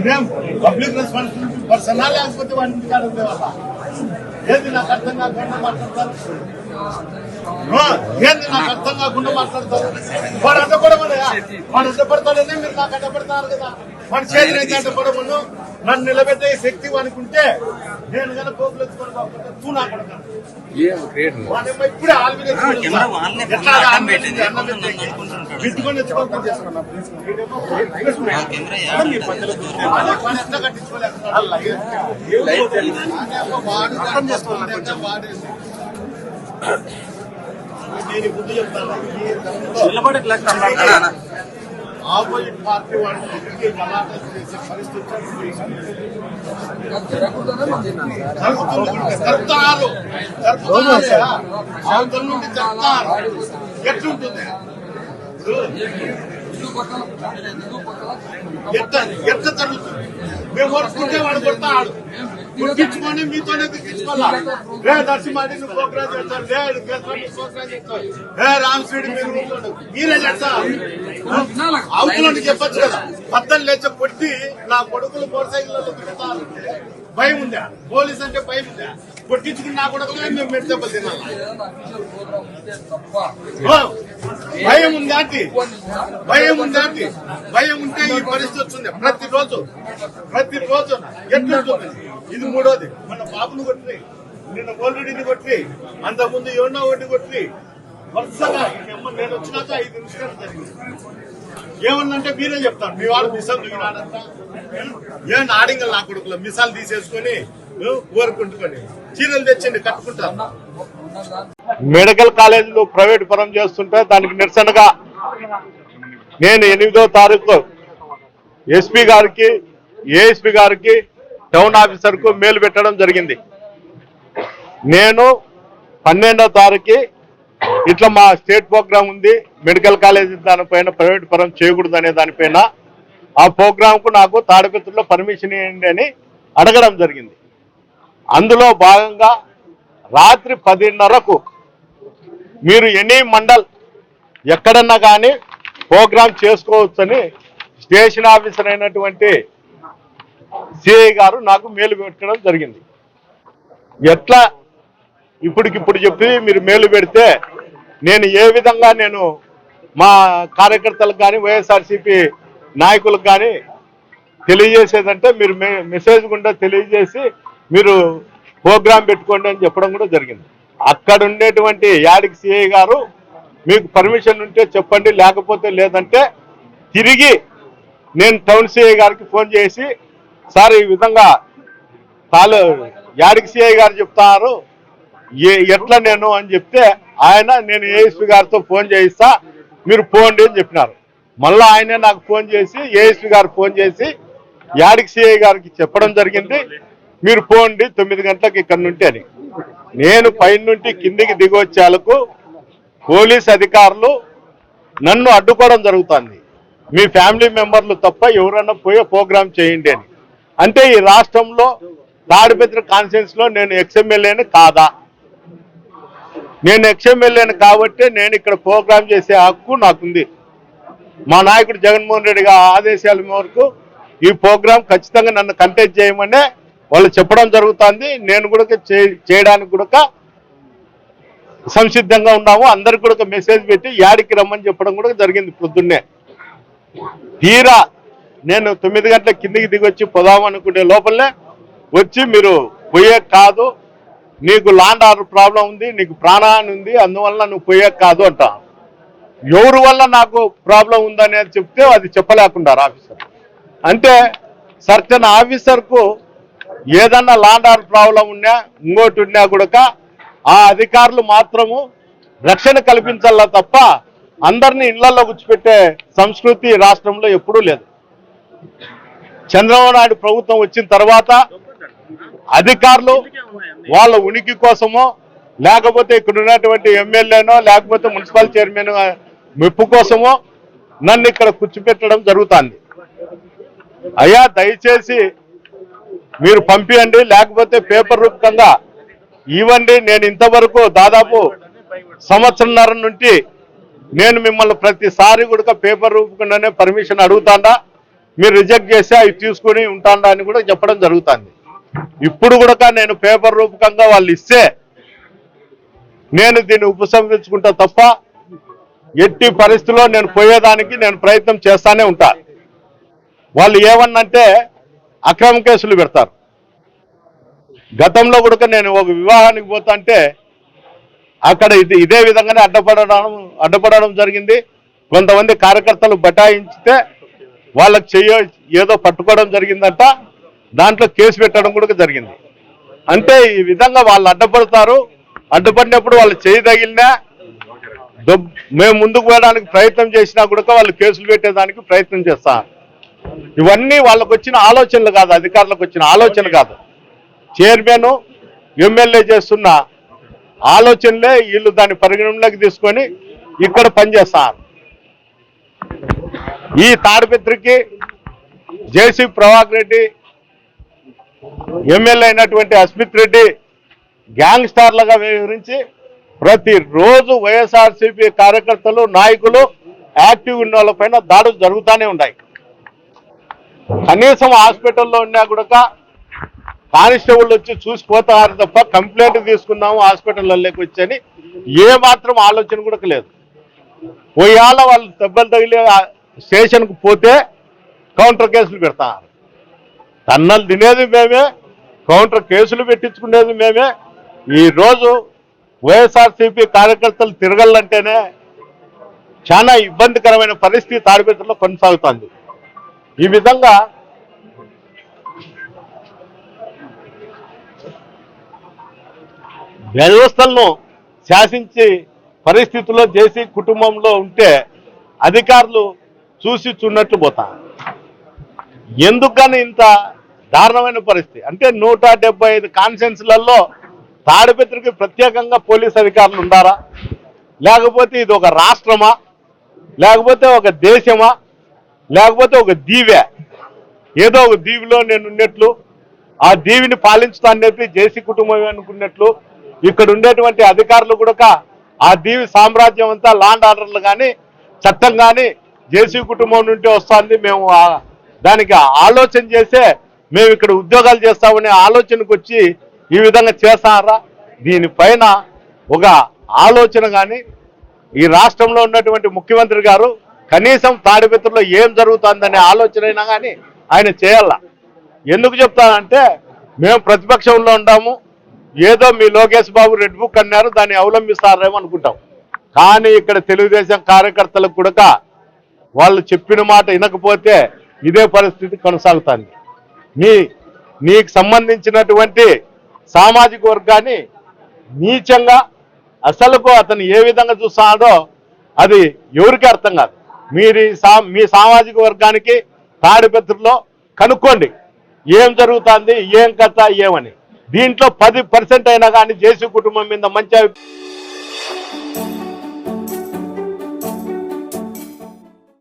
ఇదేం public responsibility పర్సనా లేకపోతే వాడి ఇంటికాడ ఉండేవాళ్ళ? ఏది నాకు అర్థం కాకుండా మాట్లాడతారు? ఏంది నాకు అర్థం కాకుండా మాట్లాడతారు? వాడు అడ్డపడమనయా? వాడు అడ్డపడతాడనే మీరు నాకు అడ్డపడతారు కదా. వాడి చేతులు అయితే అడ్డపడమను. నన్ను నిలబెట్టే శక్తి వానికి ఉంటే నేను కనుక పోగులు ఎత్తుకొని కాకుండా తూ నా కొడతాను. ఇప్పుడే పెట్టుకొని ఎత్తుకొని చేసుకున్నాను. నేను ముందు చెప్తాను, ఆపోజిట్ పార్టీ వాళ్ళకి గలాటా చేసే పరిస్థితి జరుపుతున్నారు. అవతల నుండి జరుపుతున్నారు. ఎట్లుంటుంది? ఎట్లా జరుగుతుంది? మేము కొట్టుకుంటే వాడు కొడతాడు. గుర్తించుకొని మీతోనే గుర్తించుకోవాలి. దర్శమాడి నువ్వు ప్రోగ్రాం చేస్తాడు, ప్రోగ్రాం చేస్తాడు. రామశ్రీడి మీరే చేస్తారు. అవతలని చెప్పచ్చు కదా. పద్దలు లేచ కొట్టి నా కొడుకులు మోటార్ సైకిల్లో తిరుగుతారు. భయం ఉందా? పోలీస్ అంటే భయం ఉందా? కొట్టించుకుని నా కొడుకులే మేము మెడిసెబ్బలు తినాలి. భయం ఉందాటి? భయం ఉందాటి? భయం ఉంటే ఈ పరిస్థితి వస్తుంది. ప్రతిరోజు ఎట్లుంటుంది? ఇది మూడోది. మన బాబును కొట్టి, నిన్న ఓల్రెడీని కొట్టి, అంతకుముందు ఎవరినో ఒకటి కొట్టి వరుసగా నేను వచ్చినాక 5 నిమిషాలు జరిగింది. ఏమన్నంటే మీరే చెప్తాను, మీ వాళ్ళు మిసాలు దిగినాడంతా. ఏమన్నా ఆడింగల్ నా కొడుకులో మిసాలు తీసేసుకొని ఊరుకుంటుకొని చీరలు తెచ్చండి కట్టుకుంటారు. మెడికల్ కాలేజీలో ప్రైవేట్ పరం చేస్తుంటే దానికి నిరసనగా నేను 8వ తారీఖు ఎస్పీ గారికి, ఏఎస్పీ గారికి, టౌన్ ఆఫీసర్ కు మెయిల్ పెట్టడం జరిగింది. నేను 12వ తారీఖు ఇట్లా మా స్టేట్ ప్రోగ్రామ్ ఉంది, మెడికల్ కాలేజీ దానిపైన ప్రైవేట్ పరం చేయకూడదు అనే దానిపైన ఆ ప్రోగ్రామ్ కు నాకు తాడిపత్రిలో పర్మిషన్ ఇవ్వండి అని అడగడం జరిగింది. అందులో భాగంగా రాత్రి 10:30కు మీరు ఎనీ మండల్ ఎక్కడన్నా కానీ ప్రోగ్రామ్ చేసుకోవచ్చని స్టేషన్ ఆఫీసర్ అయినటువంటి సిఐ గారు నాకు మేలు పెట్టడం జరిగింది. ఎట్లా ఇప్పటికిప్పుడు చెప్పి మీరు మేలు పెడితే నేను ఏ విధంగా నేను మా కార్యకర్తలకు కానీ వైఎస్ఆర్సీపీ నాయకులకు కానీ తెలియజేసేదంటే మీరు మెసేజ్ గుండా తెలియజేసి మీరు ప్రోగ్రాం పెట్టుకోండి అని చెప్పడం కూడా జరిగింది. అక్కడ ఉండేటువంటి యాడికి సిఐ గారు మీకు పర్మిషన్ ఉంటే చెప్పండి, లేకపోతే లేదంటే తిరిగి నేను టౌన్ సిఐ గారికి ఫోన్ చేసి సార్ ఈ విధంగా యాడికి సిఐ గారు చెప్తారు ఎట్లా నేను అని చెప్తే ఆయన నేను ఏఎస్పీ గారితో ఫోన్ చేయిస్తా మీరు పోండి అని చెప్పినారు. మళ్ళీ ఆయనే నాకు ఫోన్ చేసి ఏఎస్పీ గారు ఫోన్ చేసి యాడికి సిఐ గారికి చెప్పడం జరిగింది, మీరు పోండి 9 గంటలకు ఇక్కడ నుండి అని. నేను పైన నుండి కిందికి దిగొచ్చేలకు పోలీస్ అధికారులు నన్ను అడ్డుకోవడం జరుగుతుంది. మీ ఫ్యామిలీ మెంబర్లు తప్ప ఎవరన్నా పోయే ప్రోగ్రాం చేయండి అని. అంటే ఈ రాష్ట్రంలో తాడిపత్రి కాన్స్టిట్యున్సీ లో నేను ఎక్స్ఎమ్మెల్యేని కాదా? నేను ఎక్స్ఎమ్మెల్యేని కాబట్టి నేను ఇక్కడ ప్రోగ్రాం చేసే హక్కు నాకుంది. మా నాయకుడు జగన్మోహన్ రెడ్డి గారి ఆదేశాల మేరకు ఈ ప్రోగ్రాం ఖచ్చితంగా నన్ను కంటెస్ట్ చేయమని వాళ్ళు చెప్పడం జరుగుతుంది. నేను కూడా చేయడానికి కూడా సంసిద్ధంగా ఉన్నాము. అందరికి కూడా మెసేజ్ పెట్టి యాడికి రమ్మని చెప్పడం కూడా జరిగింది పొద్దున్నే. తీరా నేను 9 గంటల కిందికి దిగొచ్చి పోదామనుకునే లోపలనే వచ్చి మీరు పోయే కాదు, నీకు ల్యాండ్ ఆర్డర్ ప్రాబ్లం ఉంది, నీకు ప్రాణహాని ఉంది, అందువల్ల నువ్వు పోయే కాదు అంట. ఎవరి వల్ల నాకు ప్రాబ్లం ఉందనేది చెప్తే అది చెప్పలేకున్నారు ఆఫీసర్. అంటే సర్టన్ ఆఫీసర్కు ఏదన్నా ల్యాండ్ ఆర్డర్ ప్రాబ్లం ఉన్నా ఇంకోటి ఉన్నా కూడా ఆ అధికారులు మాత్రము రక్షణ కల్పించాలా తప్ప అందరినీ ఇళ్లలో కూర్చోపెట్టే సంస్కృతి రాష్ట్రంలో ఎప్పుడూ లేదు. చంద్రబాబు నాయుడు ప్రభుత్వం వచ్చిన తర్వాత అధికారులు వాళ్ళ ఉనికి కోసమో లేకపోతే ఇక్కడ ఉన్నటువంటి ఎమ్మెల్యేనో లేకపోతే మున్సిపల్ చైర్మన్ మెప్పు కోసమో నన్ను ఇక్కడ కూర్చోపెట్టడం జరుగుతుంది. అయ్యా దయచేసి మీరు పంపియండి, లేకపోతే పేపర్ రూపకంగా ఇవ్వండి. నేను ఇంతవరకు దాదాపు 1.5 సంవత్సరాల నుండి నేను మిమ్మల్ని ప్రతిసారి కూడా పేపర్ రూపకంగానే పర్మిషన్ అడుగుతాడా. మీరు రిజెక్ట్ చేసి అవి తీసుకుని ఉంటాను అని కూడా చెప్పడం జరుగుతుంది. ఇప్పుడు కూడా నేను పేపర్ రూపకంగా వాళ్ళు ఇస్తే నేను దీన్ని ఉపసంహరించుకుంటా తప్ప ఎట్టి పరిస్థితుల్లో నేను పోయేదానికి నేను ప్రయత్నం చేస్తానే ఉంటా. వాళ్ళు ఏమన్నంటే అక్రమ కేసులు పెడతారు. గతంలో కూడా నేను ఒక వివాహానికి పోతా అంటే అక్కడ ఇదే విధంగానే అడ్డపడడం జరిగింది. కొంతమంది కార్యకర్తలు బటాయించితే వాళ్ళకి ఏదో పట్టుకోవడం జరిగిందంట. దాంట్లో కేసు పెట్టడం కూడా జరిగింది. అంటే ఈ విధంగా వాళ్ళు అడ్డపడతారు. అడ్డుపడినప్పుడు వాళ్ళు చేయదగిలినా మేము ముందుకు పోయడానికి ప్రయత్నం చేసినా కూడా వాళ్ళు కేసులు పెట్టేదానికి ప్రయత్నం చేస్తారు. ఇవన్నీ వాళ్ళకు వచ్చిన ఆలోచనలు కాదు, అధికారులకు వచ్చిన ఆలోచన కాదు. చైర్మన్ ఎమ్మెల్యే చేస్తున్న ఆలోచనలే వీళ్ళు దాన్ని పరిగణనలోకి తీసుకొని ఇక్కడ పనిచేస్తారు. ఈ తాడిపత్రికి జేసీ ప్రభాకర్ రెడ్డి, ఎమ్మెల్యే అయినటువంటి అస్మిత్ రెడ్డి గ్యాంగ్ స్టార్లుగా వ్యవహరించి ప్రతిరోజు వైఎస్ఆర్సీపీ కార్యకర్తలు, నాయకులు, యాక్టివ్ ఉన్న వాళ్ళపైన దాడులు జరుగుతూనే ఉన్నాయి. కనీసం హాస్పిటల్లో ఉన్నా కూడా కానిస్టేబుల్ వచ్చి చూసిపోతారు తప్ప కంప్లైంట్ తీసుకున్నాము హాస్పిటల్లోకి వచ్చని ఏమాత్రం ఆలోచన కూడా లేదు. పోయాల వాళ్ళు దెబ్బలు తగిలి స్టేషన్కు పోతే కౌంటర్ కేసులు పెడతారు. తన్నలు తినేది మేమే, కౌంటర్ కేసులు పెట్టించుకునేది మేమే. ఈరోజు వైఎస్ఆర్సీపీ కార్యకర్తలు తిరగలంటేనే చాలా ఇబ్బందికరమైన పరిస్థితి తాడిపత్రిలో కొనసాగుతుంది. ఈ విధంగా వ్యవస్థలను శాసించి పరిస్థితుల్లో జేసీ కుటుంబంలో ఉంటే అధికారులు చూసి చూడనట్లు పోతారు. ఎందుకని ఇంత దారుణమైన పరిస్థితి అంటే 175 కాన్స్టిట్యుయెన్సీలలో తాడిపత్రికి ప్రత్యేకంగా పోలీస్ అధికారులు ఉండారా, లేకపోతే ఇది ఒక రాష్ట్రమా, లేకపోతే ఒక దేశమా, లేకపోతే ఒక దీవే? ఏదో ఒక దీవిలో నేను ఉన్నట్లు, ఆ దీవిని పాలించుతాను చెప్పి జేసీ కుటుంబం అనుకున్నట్లు ఇక్కడ ఉండేటువంటి అధికారులు కూడా ఆ దీవి సామ్రాజ్యం అంతా లాండ్ ఆర్డర్లు కానీ చట్టం కానీ జేసీ కుటుంబం నుండి వస్తుంది. మేము దానికి ఆలోచన చేసే మేము ఇక్కడ ఉద్యోగాలు చేస్తామనే ఆలోచనకు వచ్చి ఈ విధంగా చేస్తారా? దీనిపైన ఒక ఆలోచన కానీ ఈ రాష్ట్రంలో ఉన్నటువంటి ముఖ్యమంత్రి గారు కనీసం తాడిపత్రిలో ఏం జరుగుతుందనే ఆలోచన అయినా కానీ ఆయన చేయాల. ఎందుకు చెప్తానంటే మేము ప్రతిపక్షంలో ఉన్నాము, ఏదో మీ లోకేష్ బాబు రెడ్ బుక్ అన్నారు దాన్ని అవలంబిస్తారేమో అనుకుంటాం. కానీ ఇక్కడ తెలుగుదేశం కార్యకర్తలకు కూడా వాళ్ళు చెప్పిన మాట వినకపోతే ఇదే పరిస్థితి కొనసాగుతుంది. నీకు సంబంధించినటువంటి సామాజిక వర్గాన్ని నీచంగా అసలుకు అతను ఏ విధంగా చూస్తున్నాడో అది ఎవరికి అర్థం కాదు. మీ సామాజిక వర్గానికి తాడిపత్రిలో కనుక్కోండి ఏం జరుగుతుంది, ఏం కథ, ఏమని. దీంట్లో 10% అయినా కానీ జేసీ కుటుంబం మీద మంచి